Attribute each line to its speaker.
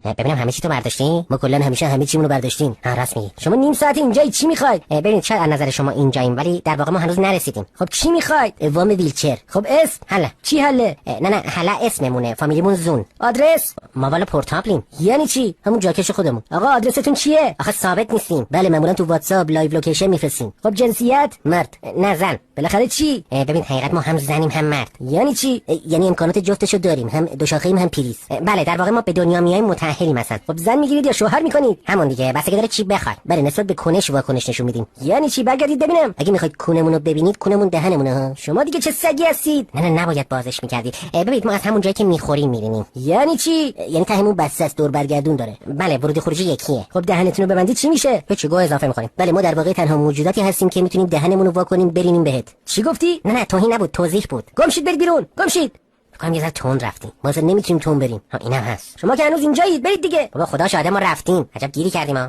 Speaker 1: ببینم همه چی تو برداشتین؟ ما کلا همیشه همه چیمونو برداشتیم. راست میگی. شما نیم ساعت اینجایی چی میخواید؟ ببینید شاید از نظر شما اینجاییم ولی در واقع ما هنوز نرسیدیم. خب چی میخواید؟ وام ویلچر. خب اسم؟ حله. چی حله؟ نه حله اسممونه. فامیلیمون زون. آدرس؟ ما والا پورتابلیم. یعنی چی؟ همون جاکش خودمون. آقا آدرستون چیه؟ آخه ثابت نیستیم. بله معمولا تو واتساپ لایو لوکیشن میفرستیم. خب جنسیت؟ مرد. نه زن. بالاخره چی؟ ببین حقیقت ما هم زنیم هم مرد. یعنی چی؟ یعنی امکانات جفتشو داریم. هم دو شاخه‌ایم هم پریز. بله در واقع ما به دنیا میایم متأهلیم مثلا. خب زن میگیرید یا شوهر میکنید؟ همون دیگه. بس اگه داره چی بخواد. بله نسبت به کنش واکنش نشون میدیم. یعنی چی؟ برگردید ببینم. اگه میخواید کونمون رو ببینید کونمون دهنمونه ها. شما دیگه چه سگی هستید؟ نه نباید بازش میکردید. ببینید ما از همون جایی که میخوریم میرینیم. یعنی چی؟ یعنی تهمون بسته است دور برگردون داره. بله ورود خروجی یکیه. خب دهنتون رو ببندید چی میشه؟ به چیگو اضافه میکنیم. بله ما در واقع تنها موجوداتی هستیم که میتونیم دهنمون رو وا کنیم برینیم بهت. چی گفتی؟ نه توهین نبود توضیح بود. گمشید برید بیرون. گمشید. فکرم یه ذره تند رفتیم. ما اصلا نمیتونیم تند بریم. اینم هست. شما که هنوز اینجایید برید دیگه. بابا خدا شاهده ما رفتیم. عجب گیری کردیم ها.